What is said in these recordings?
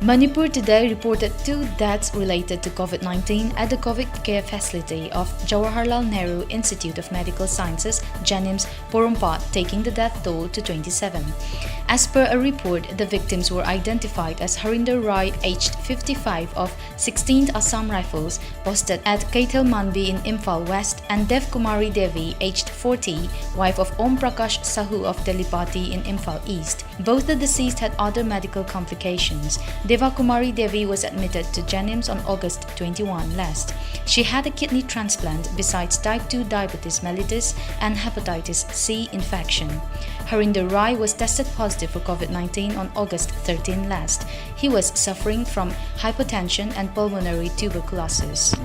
Manipur today reported 2 deaths related to COVID-19 at the COVID care facility of Jawaharlal Nehru Institute of Medical Sciences, JANIMS, Porompat, taking the death toll to 27. As per a report, the victims were identified as Harinder Rai, aged 55, of 16th Assam Rifles, posted at Kaitel Manbi in Imphal West, and Dev Kumari Devi, aged 40, wife of Om Prakash Sahu of Delipati in Imphal East. Both the deceased had other medical complications. Deva Kumari Devi was admitted to JANIMS on August 21 last. She had a kidney transplant besides type 2 diabetes mellitus and hepatitis C infection. Harinder Rai was tested positive for COVID-19 on August 13 last. He was suffering from hypertension and pulmonary tuberculosis.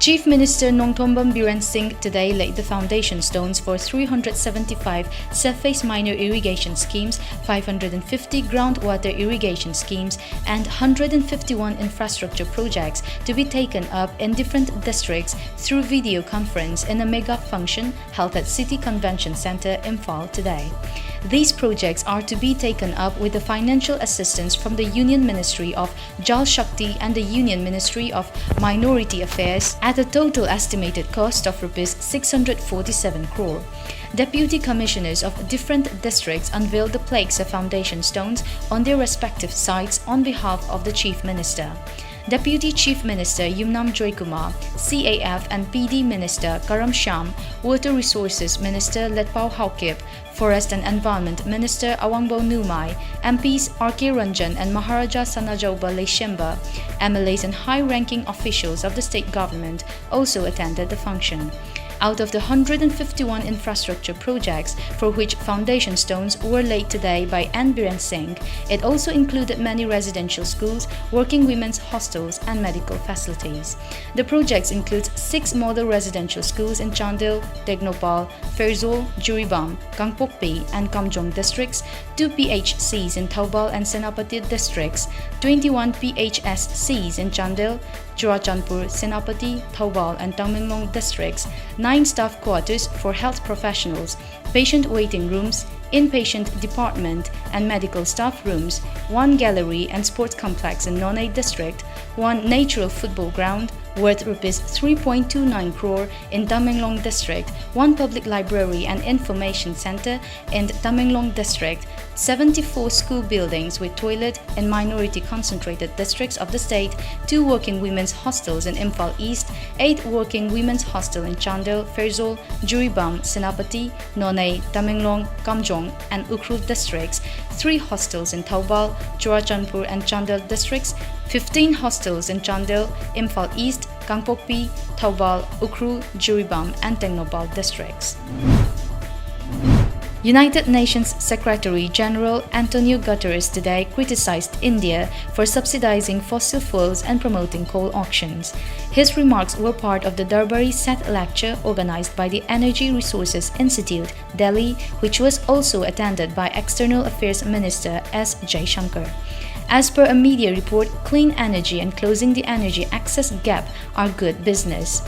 Chief Minister Nongthombam Biren Singh today laid the foundation stones for 375 surface minor irrigation schemes, 550 groundwater irrigation schemes, and 151 infrastructure projects to be taken up in different districts through video conference in a mega function held at City Convention Centre, Imphal today. These projects are to be taken up with the financial assistance from the Union Ministry of Jal Shakti and the Union Ministry of Minority Affairs at a total estimated cost of Rs 647 crore. Deputy Commissioners of different districts unveiled the plaques of foundation stones on their respective sites on behalf of the Chief Minister. Deputy Chief Minister Yumnam Joykumar, CAF and PD Minister Karam Sham, Water Resources Minister Letpao Haukip, Forest and Environment Minister Awangbo Numai, MPs RK Ranjan and Maharaja Sanajauba Leshemba, MLAs and high-ranking officials of the state government also attended the function. Out of the 151 infrastructure projects for which foundation stones were laid today by N. Biren Singh, it also included many residential schools, working women's hostels, and medical facilities. The projects include 6 model residential schools in Chandil, Tegnopal, Ferzol, Juribam, Gangpokpi, and Kamjong districts, 2 PHCs in Taubal and Senapati districts, 21 PHSCs in Chandil, Churachandpur, Senapati, Taubal, and Tamenglong districts, 9 staff quarters for health professionals, patient waiting rooms, inpatient department and medical staff rooms, 1 gallery and sports complex in Nonay district, 1 natural football ground worth Rs 3.29 crore in Tamenglong district, 1 public library and information center in Tamenglong district, 74 school buildings with toilet in minority concentrated districts of the state, 2 working women's hostels in Imphal East, 8 working women's hostel in Chandil, Ferzol, Juribam, Senapati, Nonay, Tamenglong, Kamjong and Ukhrul districts, 3 hostels in Taubal, Churachandpur and Chandil districts, 15 hostels in Chandil, Imphal East, Gangpokpi, Taubal, Ukhrul, Juribam and Tegnopal districts. United Nations Secretary General Antonio Guterres today criticized India for subsidizing fossil fuels and promoting coal auctions. His remarks were part of the Darbari Seth lecture organized by the Energy Resources Institute, Delhi, which was also attended by External Affairs Minister S. Jaishankar. As per a media report, clean energy and closing the energy access gap are good business.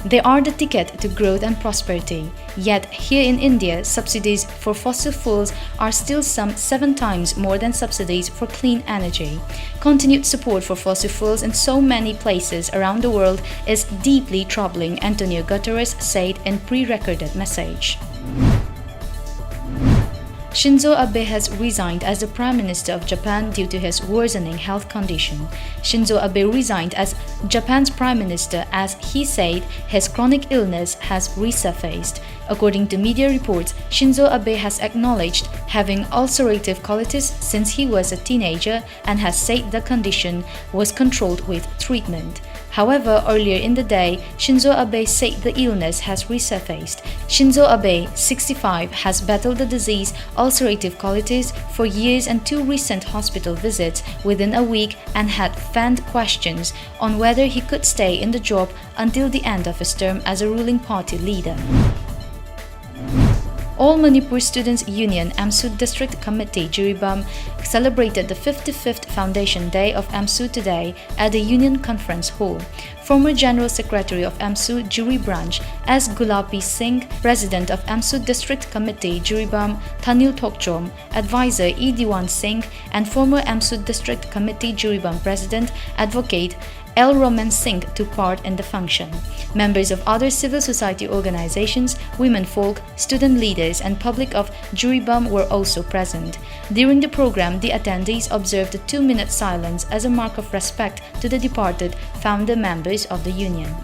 They are the ticket to growth and prosperity. Yet, here in India, subsidies for fossil fuels are still some 7 times more than subsidies for clean energy. Continued support for fossil fuels in so many places around the world is deeply troubling, Antonio Guterres said in pre-recorded message. Shinzo Abe has resigned as the Prime Minister of Japan due to his worsening health condition. Shinzo Abe resigned as Japan's Prime Minister as he said his chronic illness has resurfaced. According to media reports, Shinzo Abe has acknowledged having ulcerative colitis since he was a teenager and has said the condition was controlled with treatment. However, earlier in the day, Shinzo Abe said the illness has resurfaced. Shinzo Abe, 65, has battled the disease ulcerative colitis for years and 2 recent hospital visits within a week and had fanned questions on whether he could stay in the job until the end of his term as a ruling party leader. All Manipur Students' Union AMSU District Committee Jiribam celebrated the 55th Foundation Day of AMSU today at the Union Conference Hall. Former General Secretary of AMSU Juri Branch S. Gulapi Singh, President of AMSU District Committee Jiribam Thanil Thokchom, Advisor E. Diwan Singh, and former AMSU District Committee Jiribam President Advocate L. Roman Singh took part in the function. Members of other civil society organizations, women folk, student leaders, and public of Jiribam were also present. During the program, the attendees observed a 2-minute silence as a mark of respect to the departed founder members of the union.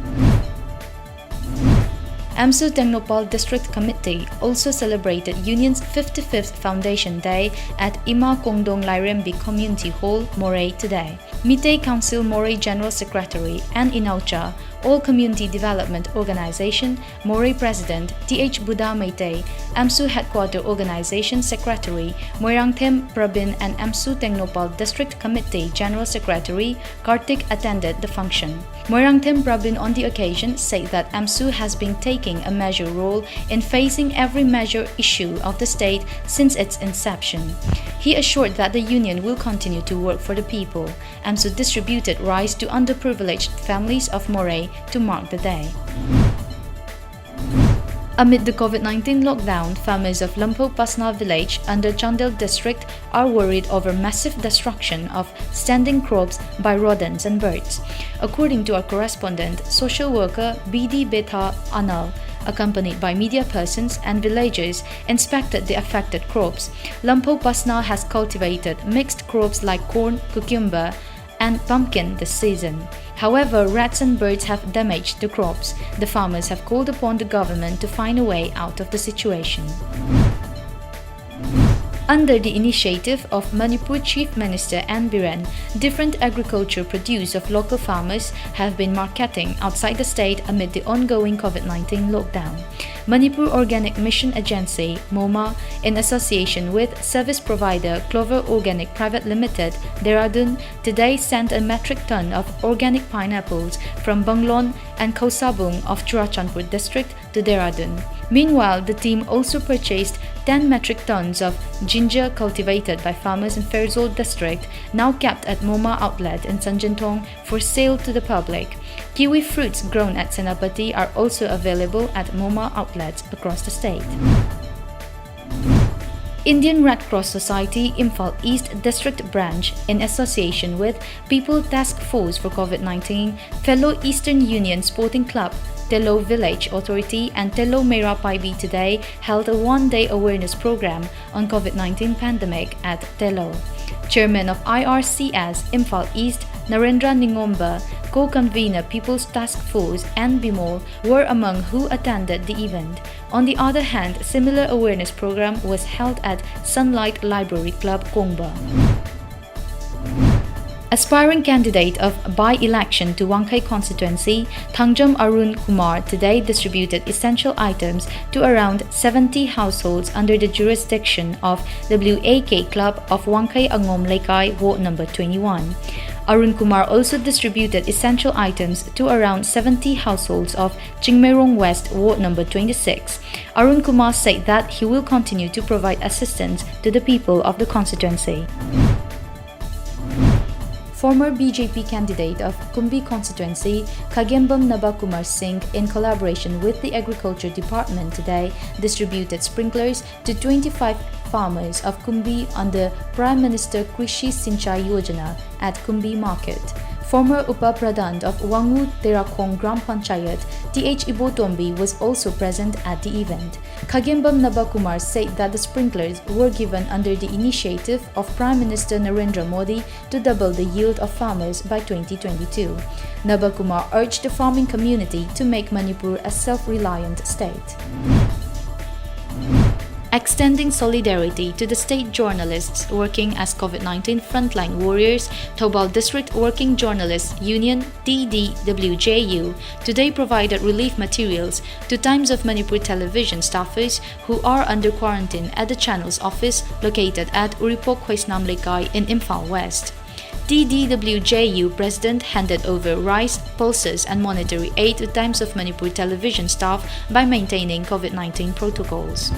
AMSU Tengnopal District Committee also celebrated Union's 55th Foundation Day at Ima Kongdong Lairembi Community Hall, Moray today. Mitei Council Moray General Secretary and Inaucha, All Community Development Organization, Moray President Th. Buddha Meitei, AMSU Headquarter Organization Secretary Moirangthem Prabin, and AMSU Tengnopal District Committee General Secretary Kartik attended the function. Moirangthem Prabin on the occasion said that AMSU has been taking a major role in facing every major issue of the state since its inception. He assured that the union will continue to work for the people. AMSU distributed rice to underprivileged families of Moray to mark the day. Amid the COVID-19 lockdown, farmers of Lampo Pasna village under Chandel district are worried over massive destruction of standing crops by rodents and birds. According to our correspondent, social worker B.D. Betha Anal, accompanied by media persons and villagers, inspected the affected crops. Lampo Pasna has cultivated mixed crops like corn, cucumber, and pumpkin this season. However, rats and birds have damaged the crops. The farmers have called upon the government to find a way out of the situation. Under the initiative of Manipur Chief Minister N. Biren, different agriculture produce of local farmers have been marketing outside the state amid the ongoing COVID-19 lockdown. Manipur Organic Mission Agency, MOMA, in association with service provider Clover Organic Private Limited, Dehradun, today sent a metric ton of organic pineapples from Banglon and Kausabung of Churachandpur district to Dehradun. Meanwhile, the team also purchased 10 metric tons of ginger cultivated by farmers in Ferozol district, now kept at MOMA outlet in Sanjantong for sale to the public. Kiwi fruits grown at Senapati are also available at MOMA outlets across the state. Indian Red Cross Society Imphal East District Branch, in association with People Task Force for COVID-19, fellow Eastern Union Sporting Club, Telo Village Authority, and Telo Mera Paibi today held a one-day awareness program on COVID-19 pandemic at Telo. Chairman of IRCS Imphal East, Narendra Ningomba, co-convener People's Task Force and Bimol were among who attended the event. On the other hand, similar awareness program was held at Sunlight Library Club, Kongba. Aspiring candidate of by-election to Wangkai constituency, Thangjam Arun Kumar today distributed essential items to around 70 households under the jurisdiction of WAK Club of Wangkai Angom Lekai, Ward number 21. Arun Kumar also distributed essential items to around 70 households of Chingmerong West, Ward number 26. Arun Kumar said that he will continue to provide assistance to the people of the constituency. Former BJP candidate of Kumbi constituency, Khagembam Nabakumar Singh, in collaboration with the Agriculture Department today, distributed sprinklers to 25 farmers of Kumbi under Prime Minister Krishi Sinchai Yojana at Kumbi Market. Former Upa Pradhan of Wangu Terakong Gram Panchayat, Th. Ibotombi, was also present at the event. Khagembam Nabakumar said that the sprinklers were given under the initiative of Prime Minister Narendra Modi to double the yield of farmers by 2022. Nabakumar urged the farming community to make Manipur a self-reliant state. Extending solidarity to the state journalists working as COVID-19 frontline warriors, Tobal District Working Journalists Union TDWJU today provided relief materials to Times of Manipur television staffers who are under quarantine at the channel's office located at Uripok Khwaisnam Lekai in Imphal West. TDWJU President handed over rice, pulses and monetary aid to Times of Manipur television staff by maintaining COVID-19 protocols.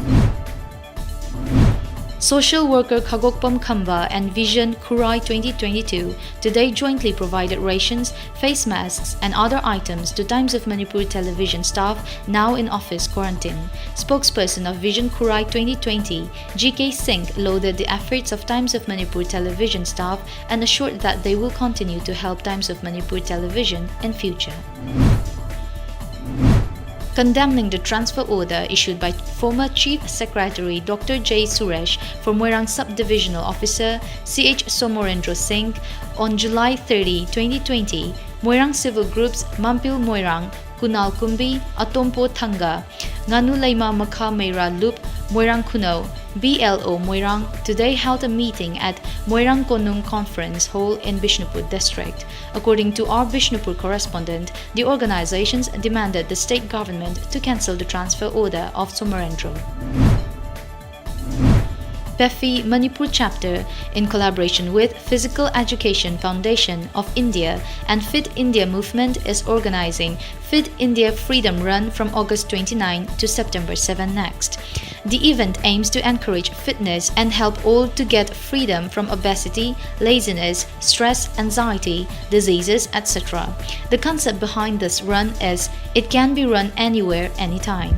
Social worker Khagokpam Khamba and Vision Kurai 2022 today jointly provided rations, face masks and other items to Times of Manipur television staff now in office quarantine. Spokesperson of Vision Kurai 2020, GK Singh, lauded the efforts of Times of Manipur television staff and assured that they will continue to help Times of Manipur television in future. Condemning the transfer order issued by former Chief Secretary Dr. J. Suresh for Moirang Sub-Divisional Officer CH Somorendra Singh on July 30, 2020, Moirang civil groups Mampil Moirang, Kunal Kumbi, Atompo Thanga, Nganu Laima Makha Meira Loop, Moirang Kuno, BLO Moirang today held a meeting at Moirang Konung Conference Hall in Bishnupur district. According to our Bishnupur correspondent, the organizations demanded the state government to cancel the transfer order of Somorendra. PEFI Manipur chapter, in collaboration with Physical Education Foundation of India and Fit India Movement, is organizing Fit India Freedom Run from August 29 to September 7 next. The event aims to encourage fitness and help all to get freedom from obesity, laziness, stress, anxiety, diseases, etc. The concept behind this run is it can be run anywhere, anytime.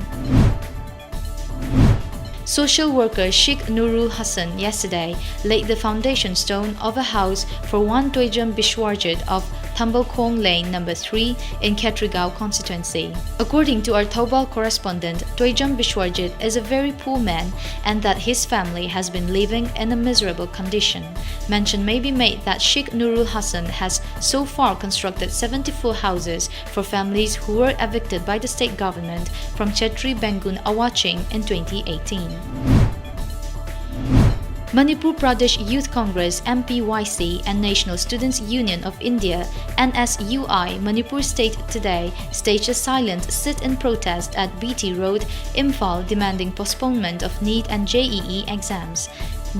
Social worker Sheikh Nurul Hassan yesterday laid the foundation stone of a house for one Toijam Bishwarjit of Thambalkhong Lane No. 3 in Khetrigao constituency. According to our Taubal correspondent, Toijam Bishwarjit is a very poor man and that his family has been living in a miserable condition. Mention may be made that Sheikh Nurul Hassan has so far constructed 74 houses for families who were evicted by the state government from Chetri Bengun Awaching in 2018. Manipur Pradesh Youth Congress MPYC and National Students Union of India NSUI Manipur State today staged a silent sit-in protest at BT Road, Imphal, demanding postponement of NEET and JEE exams.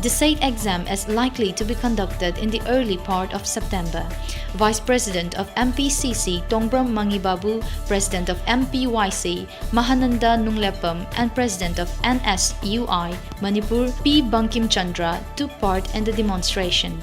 The said exam is likely to be conducted in the early part of September. Vice President of MPCC Tongbram Mangibabu, President of MPYC Mahananda Nunglepam and President of NSUI Manipur P. Bankim Chandra took part in the demonstration.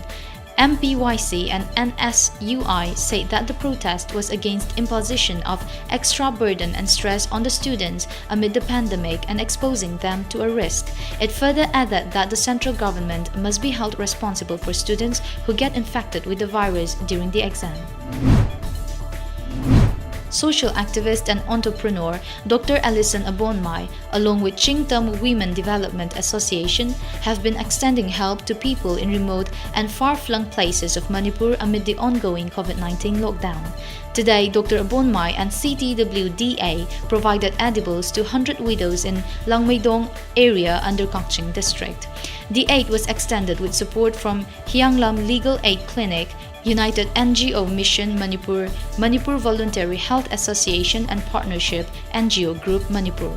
MPYC and NSUI said that the protest was against imposition of extra burden and stress on the students amid the pandemic and exposing them to a risk. It further added that the central government must be held responsible for students who get infected with the virus during the exam. Social activist and entrepreneur Dr. Alison Abonmai, along with Chingtam Women Development Association, have been extending help to people in remote and far-flung places of Manipur amid the ongoing COVID-19 lockdown. Today, Dr. Abonmai and CTWDA provided edibles to 100 widows in Langmeidong area under Kangching district. The aid was extended with support from Hyanglam Legal Aid Clinic, United NGO Mission Manipur, Manipur Voluntary Health Association and Partnership NGO Group Manipur.